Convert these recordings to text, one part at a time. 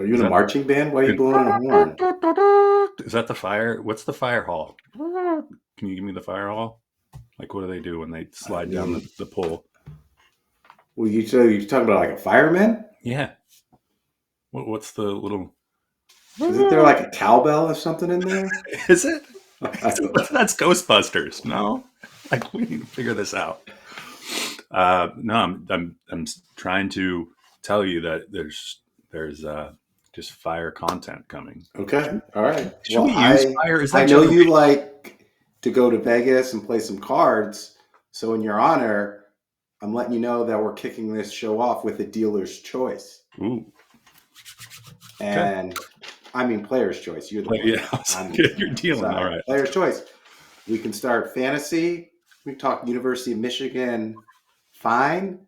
you Is in a that marching band? Why are you blowing a horn? is that the fire? What's the fire hall? Can you give me the fire hall? Like, what do they do when they I slide down mean, the pole? well, you talking about like a fireman? Yeah. What's the little? Isn't there like a cowbell or something in there? Is it? I don't know. That's Ghostbusters. No, like we need to figure this out. No, I'm trying to tell you that there's just fire content coming. Okay, all right. Should Well, we use fire? Is I that know you generation? like to go to Vegas and play some cards. So in your honor, I'm letting you know that we're kicking this show off with a dealer's choice. Ooh, okay. And I mean player's choice. You're the But player. yeah, I'm the you're GM. dealing. All So right, let's player's choice. We can start fantasy. We can talk University of Michigan. Fine.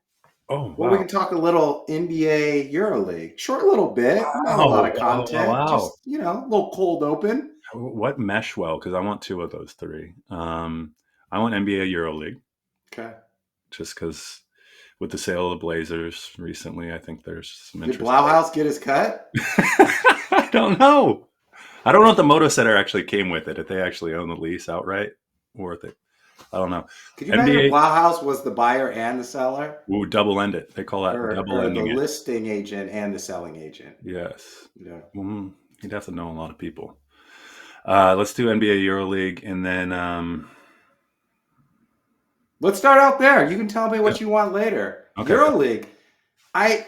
Oh Well, we wow! can talk a little NBA EuroLeague. Short little bit, not a lot Wow! of Wow! Wow! content. Wow. Just, a little cold open. What mesh well? Because I want two of those three. I want NBA EuroLeague Okay. just because with the sale of the Blazers recently, I think there's some Did interest there. Blauhaus get his cut? I don't know. I don't know if the Moto Center actually came with it. If they actually own the lease outright, or if they, I don't know. Could you imagine if NBA, Blauhaus was the buyer and the seller? ooh, double end it. They call that double Or the ending it. listing agent and the selling agent? Yes. Yeah. You'd have to know a lot of people. Let's do NBA EuroLeague, and then Let's start out there. You can tell me yeah. what you want later. Okay. EuroLeague. I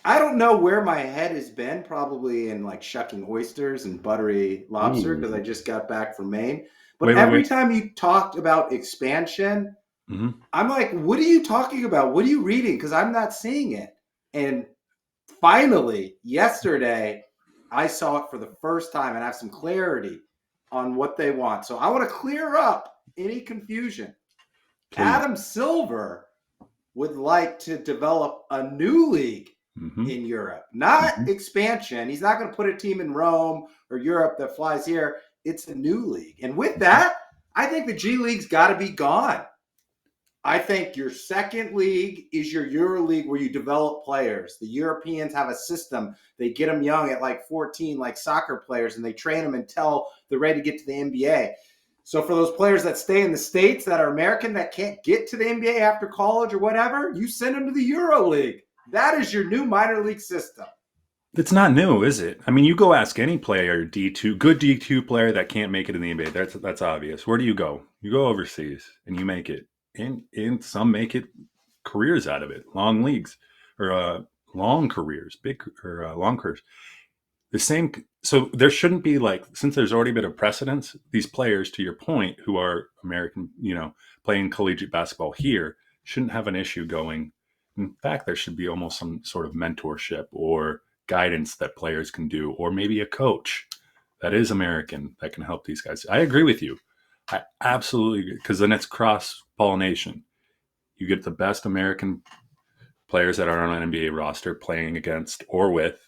I don't know where my head has been, probably in like shucking oysters and buttery lobster because I Ooh. just got back from Maine. But Wait. every time you talked about expansion, Hmm. I'm like, what are you talking about? What are you reading? Because I'm not seeing it. And finally, yesterday, I saw it for the first time and have some clarity on what they want. So I want to clear up any confusion. Please. Adam Silver would like to develop a new league Hmm. in Europe, not Hmm. expansion. He's not going to put a team in Rome or Europe that flies here. It's a new league. And with that, I think the G League's got to be gone. I think your second league is your Euro League where you develop players. The Europeans have a system. They get them young at like 14, like soccer players, and they train them until they're ready to get to the NBA. So for those players that stay in the States that are American that can't get to the NBA after college or whatever, you send them to the Euro League. That is your new minor league system. It's not new, is it? I mean, you go ask any player, good D2 player that can't make it in the NBA. That's obvious. Where do you go? You go overseas and you make it. And some make it careers out of it, long leagues or long careers, big or long careers. The same. So there shouldn't be like, since there's already been a precedence, these players, to your point, who are American, playing collegiate basketball here, shouldn't have an issue going. In fact, there should be almost some sort of mentorship or guidance that players can do, or maybe a coach that is American that can help these guys. I agree with you. I absolutely, because then it's cross pollination. You get the best American players that are on an NBA roster playing against or with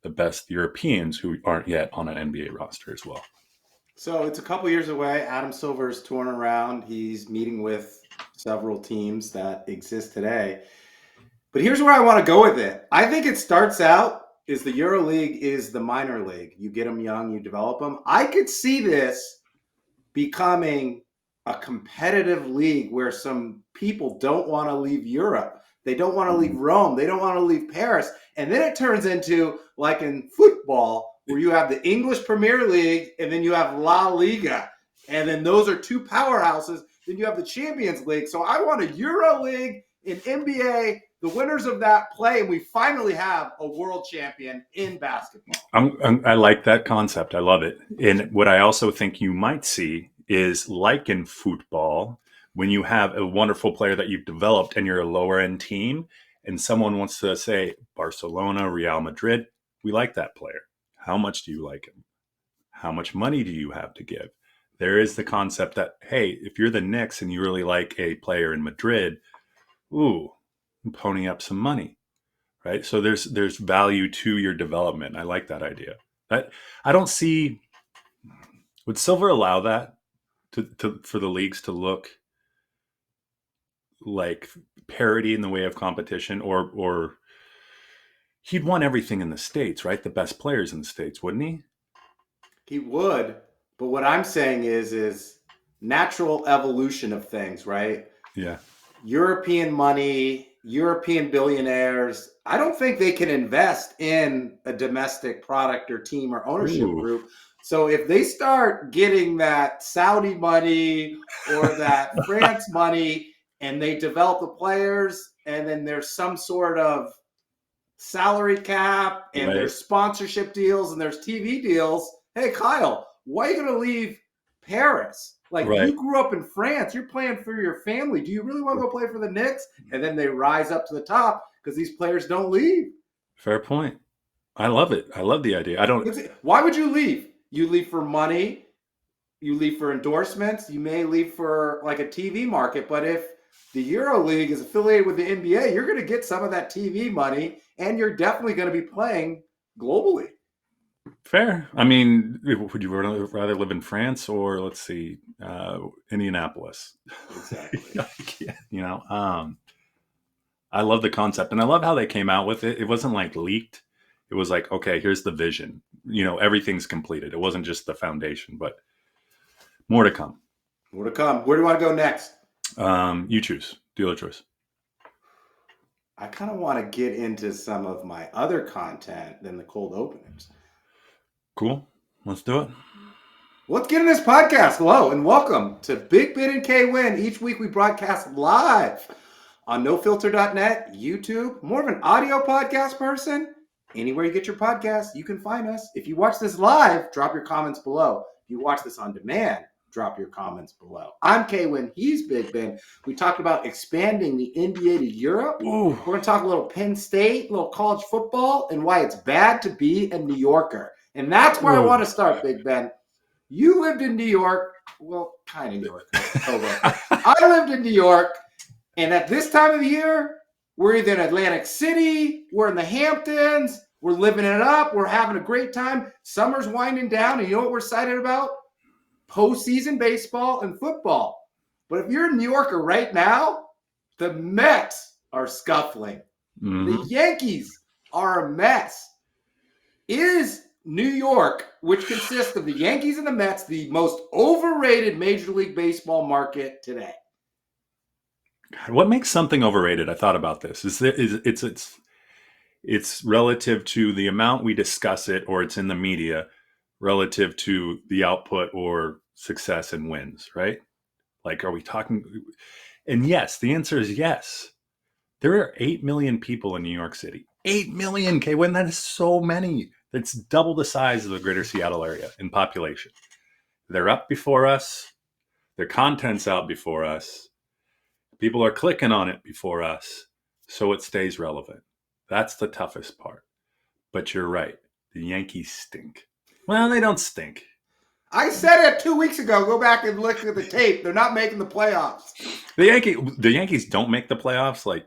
the best Europeans who aren't yet on an NBA roster as well. So it's a couple years away. Adam Silver's touring around. He's meeting with several teams that exist today. But here's where I want to go with it. I think it starts out is the Euro League is the minor league. You get them young, you develop them. I could see this becoming a competitive league where some people don't want to leave Europe. They don't want to leave Rome. They don't want to leave Paris. And then it turns into like in football where you have the English Premier League and then you have La Liga. And then those are two powerhouses. Then you have the Champions League. So I want a Euro League in NBA. The winners of that play, and we finally have a world champion in basketball. I like that concept. I love it. And what I also think you might see is like in football, when you have a wonderful player that you've developed and you're a lower end team, and someone wants to say Barcelona, Real Madrid, we like that player. How much do you like him? How much money do you have to give? There is the concept that, hey, if you're the Knicks and you really like a player in Madrid, ooh, pony up some money, right? So there's value to your development. I like that idea. I don't see, would Silver allow that for the leagues to look like parity in the way of competition, or He'd won everything in the States, right? The best players in the States, wouldn't he? He would, but what I'm saying is natural evolution of things, right? Yeah. European money, European billionaires, I don't think they can invest in a domestic product or team or ownership Ooh, group. So if they start getting that Saudi money or that France money and they develop the players and then there's some sort of salary cap and right, there's sponsorship deals and there's TV deals. Hey, Kyle, why are you going to leave Paris? Like, right. you grew up in France. You're playing for your family. Do you really want to go play for the Knicks? And then they rise up to the top because these players don't leave. Fair point. I love it. I love the idea. I don't. Why would you leave? You leave for money. You leave for endorsements. You may leave for like a TV market. But if the Euro League is affiliated with the NBA, you're going to get some of that TV money, and you're definitely going to be playing globally. Fair. I mean, would you rather live in France or let's see, Indianapolis? Exactly. You know, I love the concept, and I love how they came out with it. It wasn't like leaked. It was like, okay, here's the vision. You know, everything's completed. It wasn't just the foundation, but more to come. More to come. Where do you want to go next? You choose. Dealer choice. I kind of want to get into some of my other content than the cold openers. Cool. Let's do it. Let's get in this podcast. Hello and welcome to Big Ben and Winn. Each week we broadcast live on nofilter.net, YouTube. More of an audio podcast person. Anywhere you get your podcast, you can find us. If you watch this live, drop your comments below. If you watch this on demand, drop your comments below. I'm Winn. He's Big Ben. We talked about expanding the NBA to Europe. Ooh. We're going to talk a little Penn State, a little college football, and why it's bad to be a New Yorker. And that's where I want to start, Big Ben. You lived in New York. Well, kind of New York. I lived in New York. And at this time of the year, we're either in Atlantic City, we're in the Hamptons, we're living it up, we're having a great time. Summer's winding down, and you know what we're excited about? Postseason baseball and football. But if you're a New Yorker right now, the Mets are scuffling. Mm-hmm. The Yankees are a mess. Is New York, which consists of the Yankees and the Mets, the most overrated Major League Baseball market today? What makes something overrated? I thought about this. It's relative to the amount we discuss it, or it's in the media, relative to the output or success and wins, right? Like, are we talking? And yes, the answer is yes. There are 8 million people in New York City. 8 million, When that is so many. It's double the size of the greater Seattle area in population. They're up before us. Their content's out before us. People are clicking on it before us, so it stays relevant. That's the toughest part. But you're right. The Yankees stink. Well, they don't stink. I said it 2 weeks ago. Go back and look at the tape. They're not making the playoffs. The Yankees don't make the playoffs.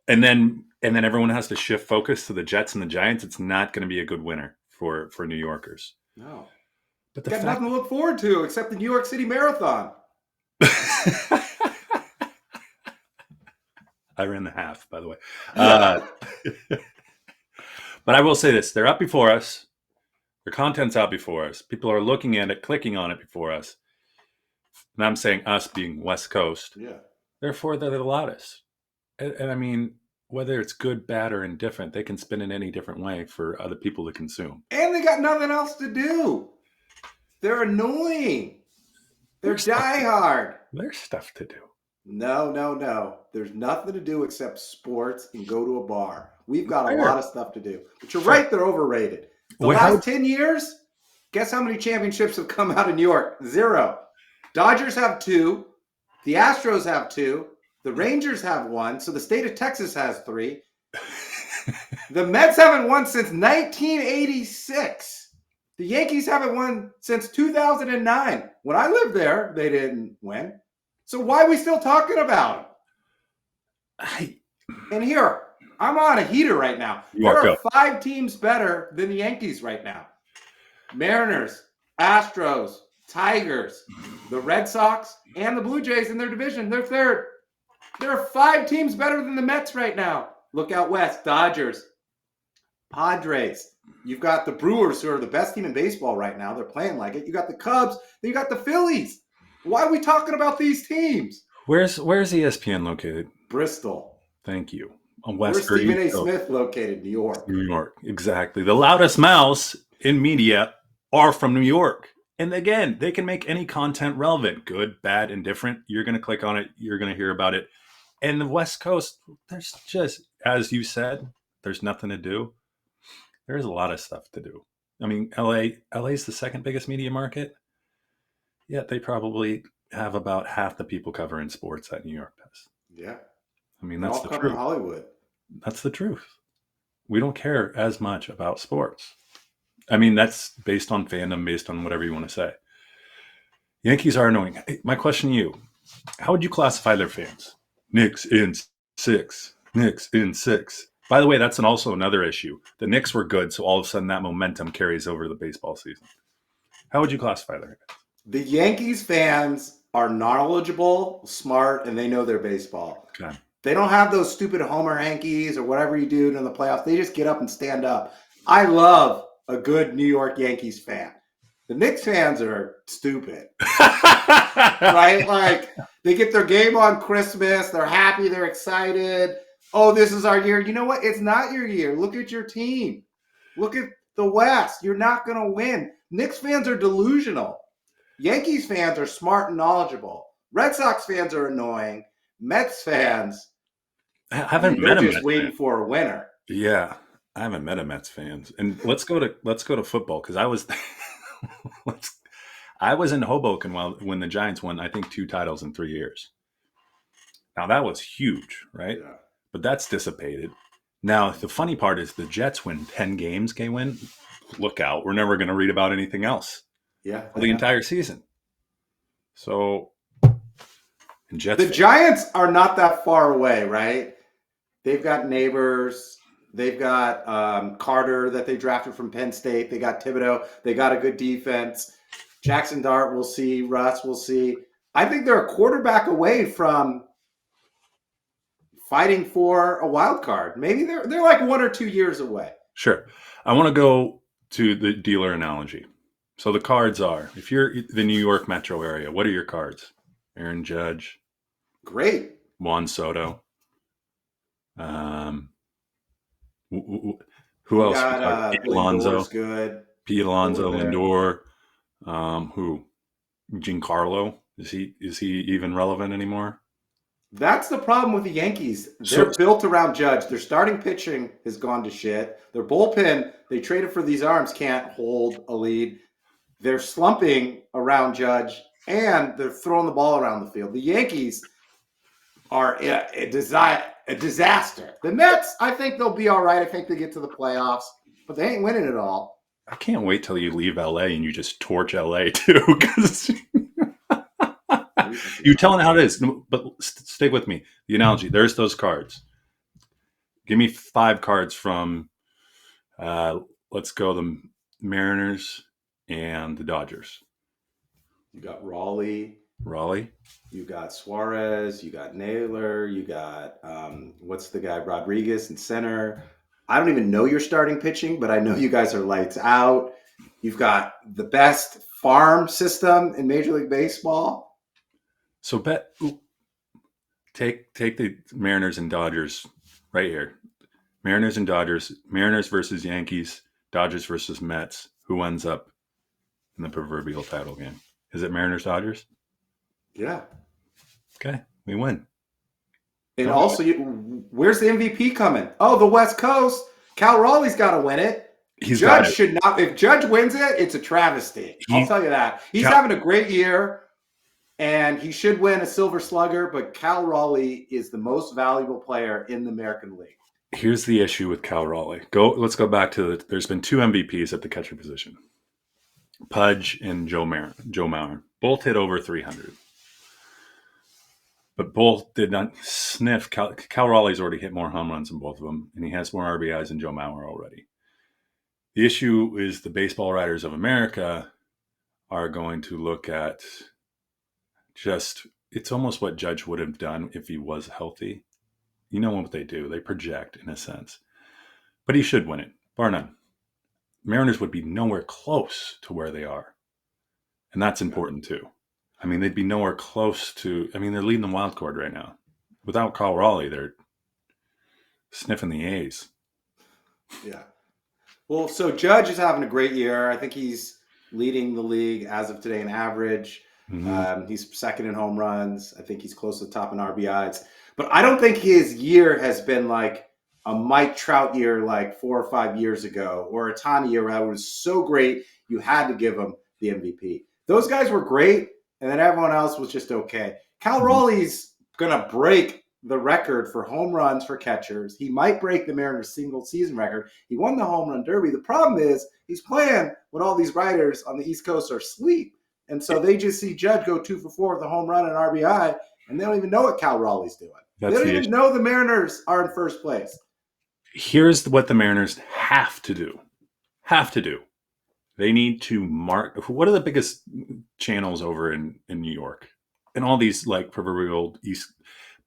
And then everyone has to shift focus to the Jets and the Giants. It's not going to be a good winter for New Yorkers. No. But got nothing to look forward to except the New York City Marathon. I ran the half, by the way. But I will say this. They're up before us. Their content's out before us. People are looking at it, clicking on it before us. And I'm saying us being West Coast. Yeah. Therefore, they're the loudest. And I mean, whether it's good, bad, or indifferent, they can spin it any different way for other people to consume. And they got nothing else to do. They're annoying. They're diehard. There's stuff to do. No. There's nothing to do except sports and go to a bar. We've got a lot of stuff to do. But you're right, they're overrated. The last 10 years, guess how many championships have come out of New York? 0. Dodgers have 2. The Astros have 2. The Rangers have 1. So the state of Texas has 3. The Mets haven't won since 1986. The Yankees haven't won since 2009. When I lived there, they didn't win. So why are we still talking about them? And here, I'm on a heater right now. There are 5 teams better than the Yankees right now. Mariners, Astros, Tigers, the Red Sox, and the Blue Jays in their division. They're third. There are 5 teams better than the Mets right now. Look out west, Dodgers, Padres. You've got the Brewers, who are the best team in baseball right now. They're playing like it. You got the Cubs. Then you got the Phillies. Why are we talking about these teams? Where's ESPN located? Bristol. Thank you. On Where's West or Stephen East A. Coast? Smith located? New York. New York, exactly. The loudest mouths in media are from New York. And again, they can make any content relevant, good, bad, indifferent. You're going to click on it. You're going to hear about it. And the West Coast, there's just, as you said, there's nothing to do. There's a lot of stuff to do. I mean, LA is the second biggest media market. Yet they probably have about half the people covering sports that New York does. Yeah. I mean, They're that's all the covering truth. Hollywood. That's the truth. We don't care as much about sports. I mean, that's based on fandom, based on whatever you want to say. Yankees are annoying. Hey, my question to you, how would you classify their fans? Knicks in 6. Knicks in 6. By the way, that's also another issue. The Knicks were good, so all of a sudden that momentum carries over the baseball season. How would you classify their fans? The Yankees fans are knowledgeable, smart, and they know their baseball. Okay. They don't have those stupid homer hankies or whatever you do in the playoffs. They just get up and stand up. I love a good New York Yankees fan. The Knicks fans are stupid, right? Like, they get their game on Christmas. They're happy. They're excited. Oh, this is our year. You know what? It's not your year. Look at your team. Look at the West. You're not going to win. Knicks fans are delusional. Yankees fans are smart and knowledgeable. Red Sox fans are annoying. Mets fans, I haven't they're met a just Mets waiting fan. for a winner. Yeah, I haven't met a Mets fans. And let's go to football because I was I was in Hoboken when the Giants won, I think, 2 titles in 3 years. Now that was huge, right? Yeah. But that's dissipated. Now the funny part is the Jets win 10 games. K-Win, look out! We're never going to read about anything else Yeah. for the entire season. So, and Jets. The Giants are not that far away, right? They've got neighbors. They've got Carter that they drafted from Penn State. They got Thibodeau. They got a good defense. Jackson Dart, we'll see. Russ, we'll see. I think they're a quarterback away from fighting for a wild card. Maybe they're like 1 or 2 years away. Sure. I want to go to the dealer analogy. So the cards are, if you're the New York metro area, what are your cards? Aaron Judge. Great. Juan Soto. Who else? Got Pete Alonso. Lindor's good. Pete Alonso, Over there. Lindor. Who? Giancarlo. Is he even relevant anymore? That's the problem with the Yankees. They're built around Judge. Their starting pitching has gone to shit. Their bullpen, they traded for these arms, can't hold a lead. They're slumping around Judge, and they're throwing the ball around the field. The Yankees are a disaster. The Mets, I think they'll be all right. I think they get to the playoffs, but they ain't winning it all. I can't wait till you leave LA and you just torch LA too, because you telling how it is. But stay with me. The analogy. There's those cards. Give me 5 cards from. Let's go the Mariners and the Dodgers. You got Raleigh. You got Suarez. You got Naylor. You got what's the guy Rodriguez in center. I don't even know your starting pitching, but I know you guys are lights out. You've got the best farm system in Major League Baseball. So take the Mariners and Dodgers right here. Mariners and Dodgers. Mariners versus Yankees. Dodgers versus Mets. Who ends up in the proverbial title game? Is it Mariners Dodgers? Yeah. Okay, we win. And also, where's the MVP coming? Oh, the West Coast. Cal Raleigh's got to win it. Judge should not. If Judge wins it, it's a travesty. I'll tell you that. He's having a great year, and he should win a Silver Slugger, but Cal Raleigh is the most valuable player in the American League. Here's the issue with Cal Raleigh. Let's go back to there's been 2 MVPs at the catcher position. Pudge and Joe Mauer. Both hit over 300. But both did not sniff. Cal Raleigh's already hit more home runs than both of them, and he has more RBIs than Joe Mauer already. The issue is the Baseball Writers of America are going to look at it's almost what Judge would have done if he was healthy. You know what they do. They project in a sense. But he should win it. bar none. Mariners would be nowhere close to where they are. And that's important too. I mean, they'd be nowhere close to, I mean, they're leading the wild card right now. Without Kyle Raleigh, they're sniffing the A's. Yeah. Well, so Judge is having a great year. I think he's leading the league as of today in average. He's second in home runs. I think he's close to the top in RBIs. But I don't think his year has been like a Mike Trout year like 4 or 5 years ago, or a Tani year where it was so great you had to give him the MVP. Those guys were great, and then everyone else was just okay. Cal Raleigh's going to break the record for home runs for catchers. He might break the Mariners single season record. He won the home run derby. The problem is he's playing when all these writers on the East Coast are asleep. And so they just see Judge go 2 for 4 with a home run and RBI, and they don't even know what Cal Raleigh's doing. They don't even know the Mariners are in first place. Here's what the Mariners have to do. They need to mark. What are the biggest channels over in New York? And all these like proverbial East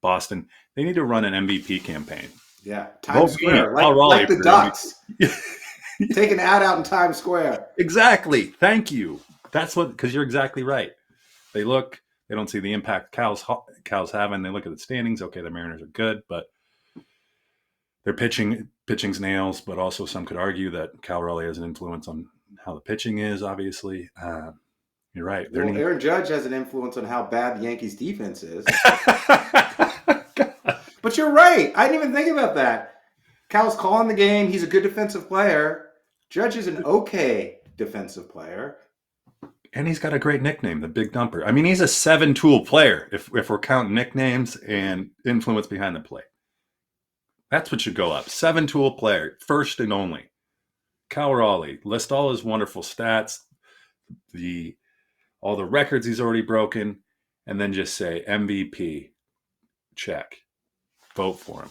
Boston, they need to run an MVP campaign. Yeah, Times Square, like the Ducks. Take an ad out in Times Square. Exactly. Thank you. That's what, because you're exactly right. They don't see the impact Cal's having. They look at the standings. Okay, the Mariners are good, but their pitching's nails. But also, some could argue that Cal Raleigh has an influence on how the pitching is. Obviously, you're right. Aaron Judge has an influence on how bad the Yankees' defense is. But you're right. I didn't even think about that. Cal's calling the game. He's a good defensive player. Judge is an okay defensive player. And he's got a great nickname, the Big Dumper. I mean, he's a 7-tool player if we're counting nicknames and influence behind the plate. That's what should go up. 7-tool player, first and only. Cal Raleigh, list all his wonderful stats, all the records he's already broken, and then just say MVP, check. Vote for him.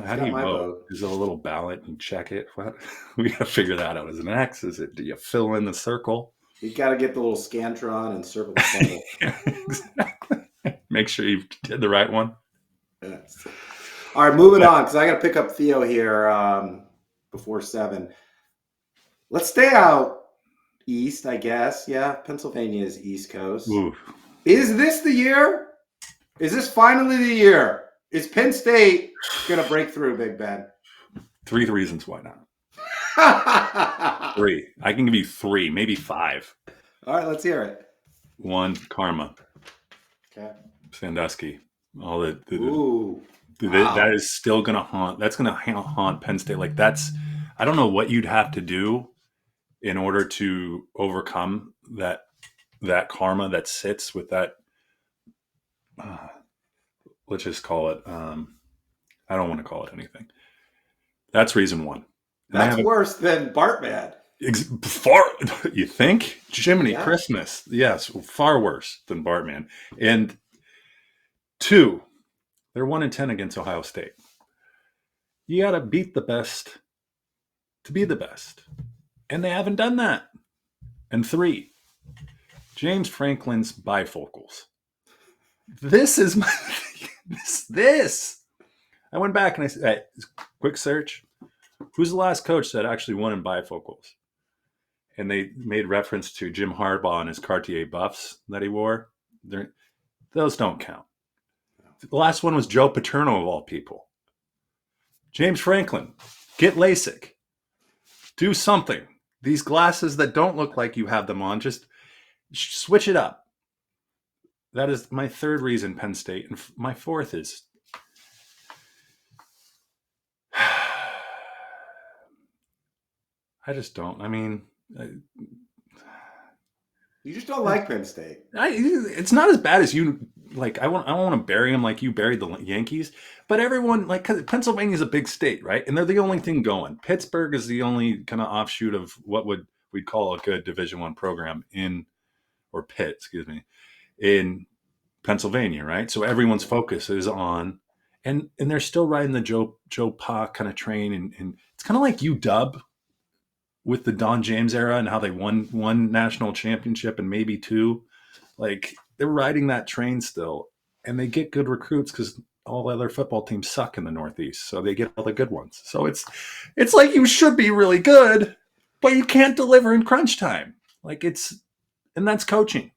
How do you vote? Is it a little ballot and check it? What? We got to figure that out. Is it an X? Do you fill in the circle? You got to get the little Scantron and circle the symbol. Exactly. Make sure you did the right one. Yes. All right, moving on, because I got to pick up Theo here before 7. Let's stay out east, I guess. Yeah, Pennsylvania is East Coast. Ooh. Is this the year? Is this finally the year? Is Penn State going to break through, Big Ben? 3 reasons why not. 3. I can give you 3, maybe 5. All right, let's hear it. 1, karma. Okay. Sandusky. All Wow. that is still going to haunt. That's going to haunt Penn State. Like I don't know what you'd have to do in order to overcome that karma that sits with that. Let's just call it. I don't want to call it anything. That's reason 1. That's worse than Bartman. Far, you think? Jiminy Christmas. Yes, far worse than Bartman. And 2, they're 1-10 against Ohio State. You got to beat the best to be the best. And they haven't done that. And 3, James Franklin's bifocals. This is my this. I went back and I said, hey, quick search. Who's the last coach that actually won in bifocals? And they made reference to Jim Harbaugh and his Cartier buffs that he wore. Those don't count. The last one was Joe Paterno, of all people. James Franklin, get LASIK. Do something. These glasses that don't look like you have them on, just switch it up. That is my 3rd reason, Penn State. And my 4th is I just don't. I mean, you just don't like Penn State. It's not as bad as you like. I don't want to bury them like you buried the Yankees, but everyone because Pennsylvania is a big state, right? And they're the only thing going. Pittsburgh is the only kind of offshoot of what we'd call a good Division I program in Pennsylvania, right? So everyone's focus is on, and they're still riding the Joe Pa kind of train, and it's kind of like UW with the Don James era and how they won one national championship and maybe 2. Like they're riding that train still, and they get good recruits because all other football teams suck in the Northeast, so they get all the good ones. So it's like you should be really good, but you can't deliver in crunch time. Like and that's coaching.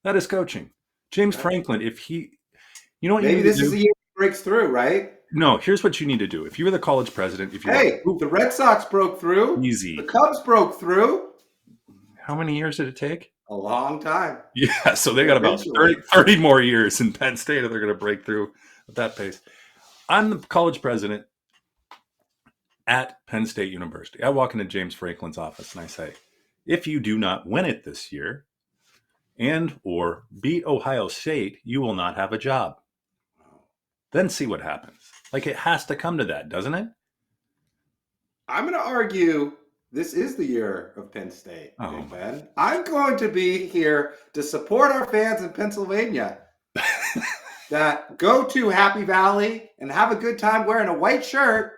That is coaching. James Right. Franklin, if he, you know what you Maybe need to this is do? the year he breaks through, right? No, here's what you need to do. If you were the college president, if you want Hey, the Red Sox broke through. The easy, Cubs broke through. how many years did it take? A long time. Yeah, so they got about Eventually. 30 more years in Penn State if they're going to break through at that pace. I'm the college president at Penn State University. I walk into James Franklin's office and I say, if you do not win it this year and or beat Ohio State, you will not have a job. Then see what happens. Like it has to come to that, doesn't it? I'm going to argue this is the year of Penn State, Oh. Big Ben. I'm going to be here to support our fans in Pennsylvania that go to Happy Valley and have a good time wearing a white shirt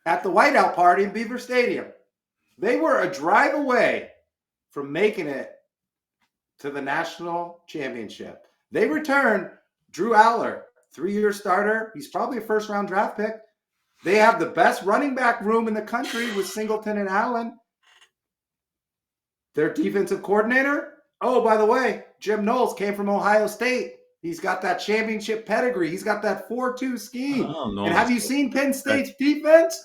at the whiteout party in Beaver Stadium. They were a drive away from making it to the national championship. They returned Drew Aller, 3-year starter. He's probably a first-round draft pick. They have the best running back room in the country with Singleton and Allen. Their defensive coordinator, oh, by the way, Jim Knowles came from Ohio State. He's got that championship pedigree. He's got that 4-2 scheme. Oh, and have you seen Penn State's defense?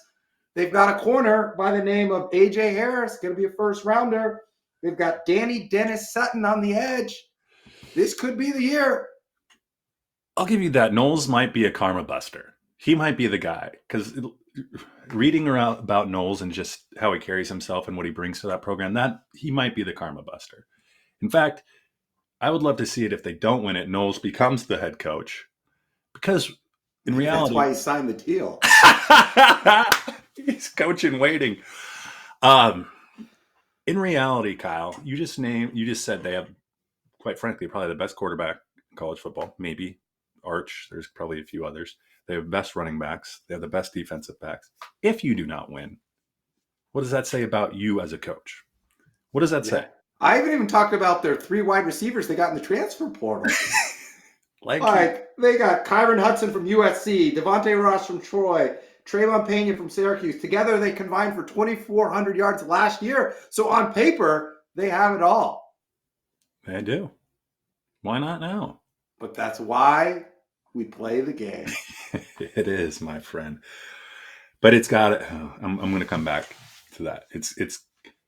They've got a corner by the name of A.J. Harris, going to be a first-rounder. They've got Danny Dennis Sutton on the edge. This could be the year. I'll give you that. Knowles might be a karma buster. He might be the guy because reading around about Knowles and just how he carries himself and what he brings to that program, that he might be the karma buster. In fact, I would love to see it if they don't win it. Knowles becomes the head coach because in reality, that's why he signed the deal. He's coaching waiting. In reality, Kyle, you just said they have, quite frankly, probably the best quarterback in college football. Maybe Arch. There's probably a few others. They have the best running backs. They have the best defensive backs. If you do not win, what does that say about you as a coach? What does that say? I haven't even talked about their 3 wide receivers they got in the transfer portal. Like they got Kyron Hudson from USC, Devontae Ross from Troy, Trayvon Pena from Syracuse. Together, they combined for 2,400 yards last year. So on paper, they have it all. They do. Why not now? But that's why we play the game. It is, my friend. But it's got it. I'm going to come back to that. It's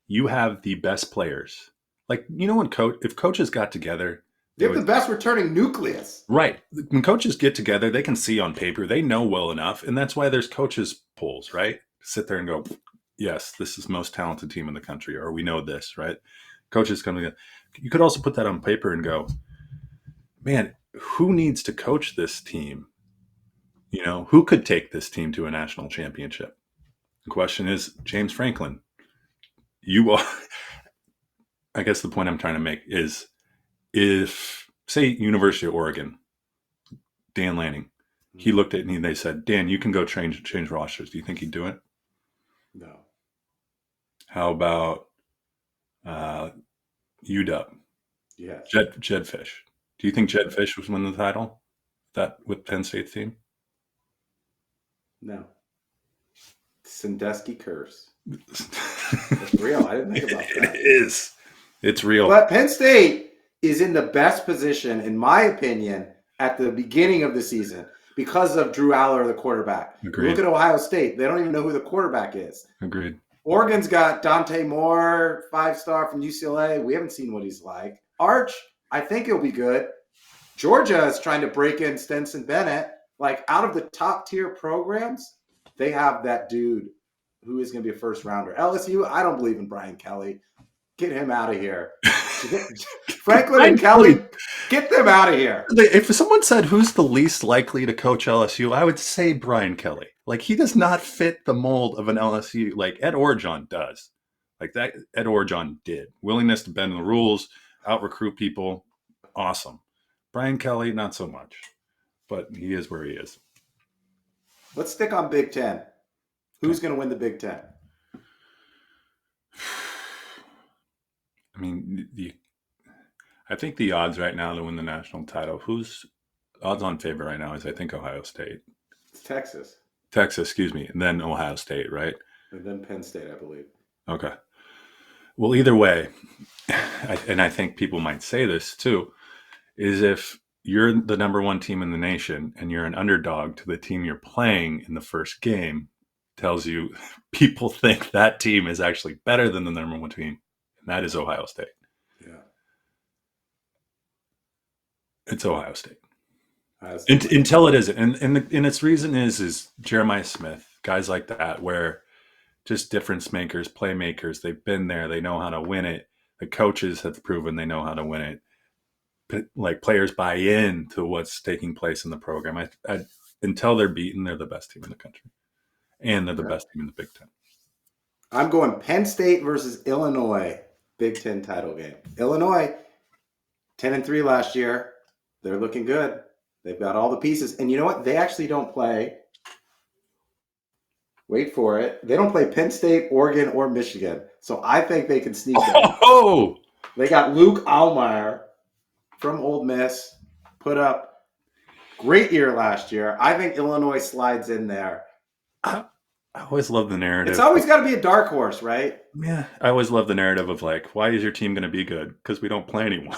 you have the best players. Like, you know, if coaches got together, they have the best returning nucleus. Right. When coaches get together, they can see on paper, they know well enough. And that's why there's coaches polls, right? Sit there and go, yes, this is the most talented team in the country, or we know this, right? Coaches come together. You could also put that on paper and go, man, who needs to coach this team? You know, who could take this team to a national championship? The question is, James Franklin, you are, I guess the point I'm trying to make is, if, say, University of Oregon, Dan Lanning, he looked at me and they said, Dan, you can go change rosters. Do you think he'd do it? No. How about UW? Yes. Jed Fish. Do you think Jed Fish was win the title with Penn State's team? No. Sandusky curse. It's real. I didn't think about that. It is. It's real. But Penn State is in the best position, in my opinion, at the beginning of the season because of Drew Aller, the quarterback. Agreed. Look at Ohio State. They don't even know who the quarterback is. Agreed. Oregon's got Dante Moore, 5-star from UCLA. We haven't seen what he's like. Arch, I think he'll be good. Georgia is trying to break in Stetson Bennett. Like, out of the top-tier programs, they have that dude who is going to be a first-rounder. LSU, I don't believe in Brian Kelly. Get him out of here. Franklin and Kelly, get them out of here. If someone said who's the least likely to coach LSU, I would say Brian Kelly. Like, he does not fit the mold of an LSU like Ed Orgeron does. Like that Ed Orgeron did. Willingness to bend the rules, out-recruit people, awesome. Brian Kelly, not so much. But he is where he is. Let's stick on Big Ten. Who's going to win the Big Ten? I mean, I think the odds right now to win the national title, who's odds-on favorite right now is I think Ohio State, It's Texas, Texas, excuse me, and then Ohio State, right? and then Penn State, I believe. Okay. Well, either way, and I think people might say this too, is if you're the number one team in the nation and you're an underdog to the team you're playing in the first game, tells you people think that team is actually better than the number one team, and that is Ohio State. Yeah. It's Ohio State. Ohio State. Until it isn't. And its reason is Jeremiah Smith, guys like that, where just difference makers, playmakers, they've been there, they know how to win it. The coaches have proven they know how to win it. But like players buy in to what's taking place in the program. Until they're beaten, they're the best team in the country. And they're the best team in the Big Ten. I'm going Penn State versus Illinois, Big Ten title game. Illinois, 10-3 last year. They're looking good. They've got all the pieces. And you know what? They actually don't play. Wait for it. They don't play Penn State, Oregon, or Michigan. So I think they can sneak them. Oh! They got Luke Almeyer from Ole Miss, put up great year last year. I think Illinois slides in there. I always love the narrative. It's always got to be a dark horse, right? Yeah, I always love the narrative of like, why is your team going to be good? Because we don't play anyone.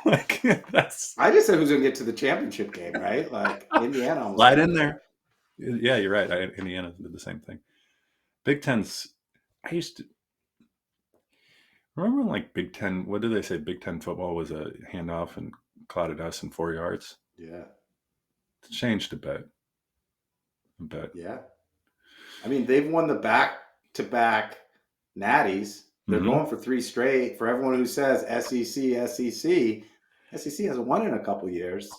Like that's. I just said who's going to get to the championship game, right? Like Indiana. Almost Slide in there. Yeah, you're right. Indiana did the same thing. Big Ten's. I used to remember when, like, Big Ten. What did they say? Big Ten football was a handoff and clouded us in 4 yards. Yeah. It's changed a bit. Yeah. I mean, they've won the back-to-back natties. They're going for 3 straight. For everyone who says SEC hasn't won in a couple years.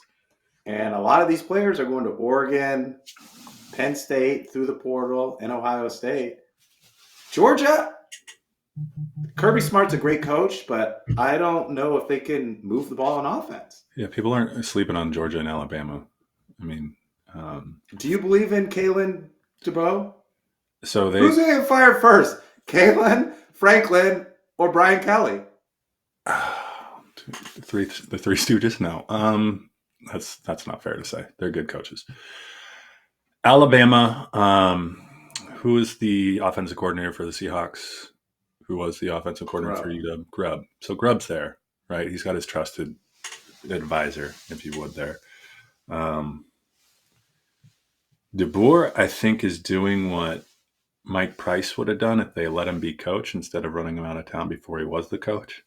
And a lot of these players are going to Oregon, Penn State, through the portal, and Ohio State. Georgia, Kirby Smart's a great coach, but I don't know if they can move the ball on offense. Yeah, people aren't sleeping on Georgia and Alabama. I mean, do you believe in Kalen DeBoer? So who's going to get fired first? Kalen, Franklin, or Brian Kelly? The Three Stooges? No. That's not fair to say. They're good coaches. Alabama, who is the offensive coordinator for the Seahawks? Who was the offensive coordinator for UW? Grubb. So Grubb's there, right? He's got his trusted advisor, if you would, there. DeBoer, I think, is doing what Mike Price would have done if they let him be coach instead of running him out of town before he was the coach.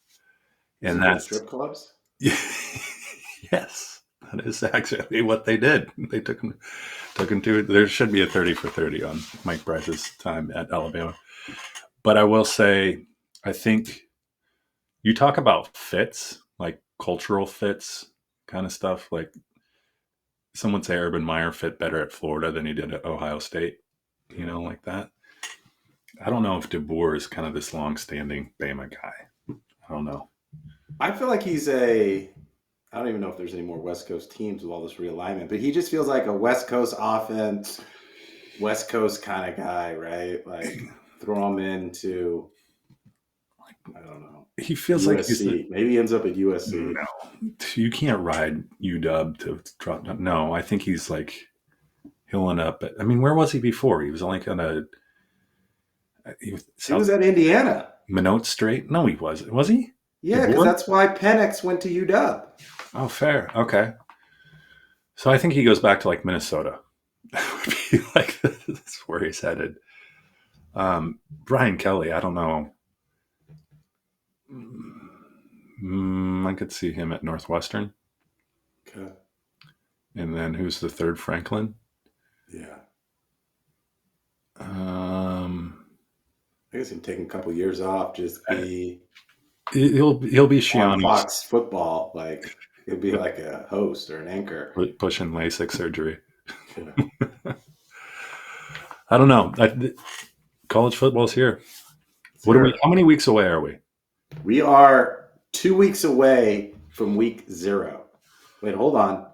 And that's strip clubs. Yes, that is actually what they did. They took him to. There should be a 30 for 30 on Mike Price's time at Alabama. But I will say, I think you talk about fits, like cultural fits, kind of stuff. Like some would say Urban Meyer fit better at Florida than he did at Ohio State. You know, like that. I don't know if DeBoer is kind of this long-standing Bama guy. I don't know. I feel like he's I don't even know if there's any more West Coast teams with all this realignment, but he just feels like a West Coast offense, West Coast kind of guy, right? Like throw him into, I don't know. He feels USC. like maybe he ends up at USC. No, you can't ride UW to drop down. No, I think he's like he'll end up. I mean, where was he before? He was only kind of. He was at Indiana. Minot Strait? No, he wasn't. Was he? Yeah, because that's why Penix went to UW. Oh, fair. Okay. So I think he goes back to like Minnesota. That would be like that's where he's headed. Brian Kelly, I don't know. I could see him at Northwestern. Okay. And then who's the third? Franklin? Yeah. I guess him taking a couple years off, just be he'll be Shiano's Fox football, like he'll be like a host or an anchor pushing LASIK surgery. Yeah. I don't know. College football's here. How many weeks away are we? We are 2 weeks away from week 0. Wait, hold on.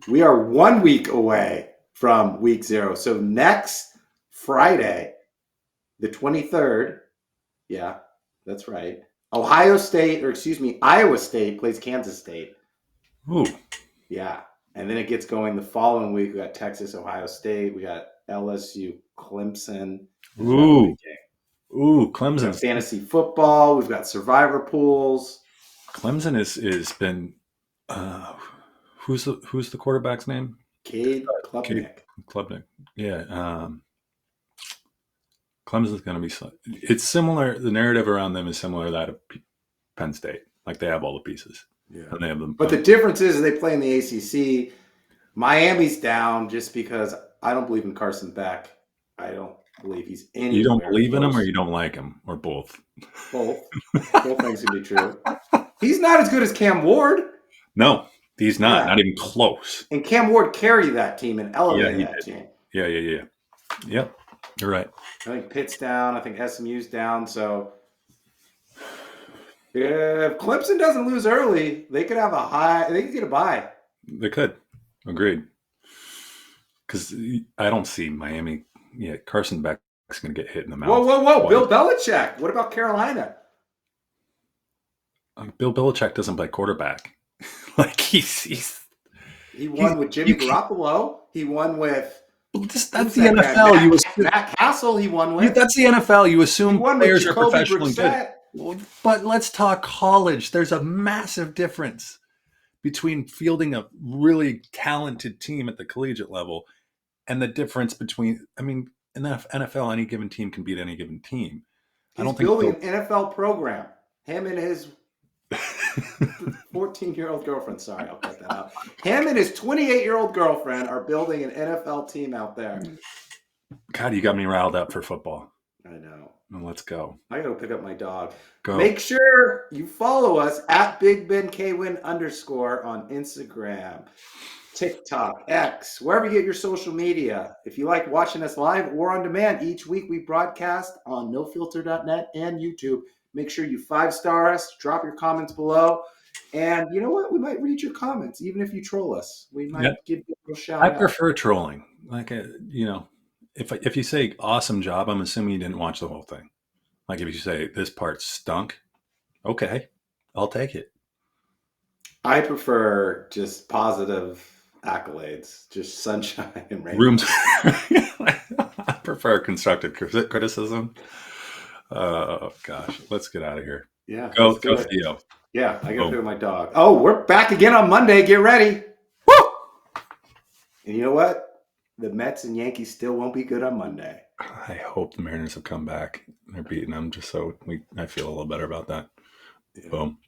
We are 1 week away from week 0. So next Friday, the 23rd, yeah, that's right. Iowa State plays Kansas State. Ooh. Yeah. And then it gets going the following week. We got Texas, Ohio State. We got LSU, Clemson. Ooh, We got Clemson's fantasy football. We've got survivor pools. Clemson is been. Who's the quarterback's name? Cade Klubnik. Klubnik. Yeah. Clemson's going to be. It's similar. The narrative around them is similar to that of Penn State. Like they have all the pieces. Yeah. And they have them. But the difference is they play in the ACC. Miami's down just because I don't believe in Carson Beck. I don't believe he's anywhere. You don't believe in close. him, or you don't like him, or both? Both. Both things can be true. He's not as good as Cam Ward. No, he's not. Not even close. And Cam Ward carried that team and elevated that team. Yeah. Yep, you're right. I think Pitt's down. I think SMU's down. So if Clemson doesn't lose early, they could have they could get a bye. They could. Agreed. Because I don't see Miami. Yeah, Carson Beck's going to get hit in the mouth. Whoa. Bill Belichick. What about Carolina? Bill Belichick doesn't play quarterback. Like he won with Jimmy Garoppolo. He won with. That's the NFL. Matt Castle. He won with. That's the NFL. You assume players are Jacoby professionally Brissett. good. But let's talk college. There's a massive difference between fielding a really talented team at the collegiate level and the difference between. I mean, in the NFL, any given team can beat any given team. He's building an NFL program. Him and his 14-year-old girlfriend. Sorry, I'll cut that out. Him and his 28-year-old girlfriend are building an NFL team out there. God, you got me riled up for football. I know. Well, let's go. I gotta pick up my dog. Go. Make sure you follow us at Big Ben KWin_ on Instagram, TikTok, X, wherever you get your social media. If you like watching us live or on demand, each week we broadcast on nofilter.net and YouTube. Make sure you 5-star us, drop your comments below. And you know what? We might read your comments, even if you troll us. We might give you a little shout out. I prefer trolling. Like, if you say awesome job, I'm assuming you didn't watch the whole thing. Like if you say this part stunk, okay, I'll take it. I prefer just positive accolades, just sunshine and rain. I prefer constructive criticism. Oh gosh, let's get out of here. Yeah, go Theo. Yeah, I gotta pick up my dog. Oh, we're back again on Monday. Get ready. Woo! And you know what? The Mets and Yankees still won't be good on Monday. I hope the Mariners have come back. They're beating them just so I feel a little better about that. Yeah. Boom.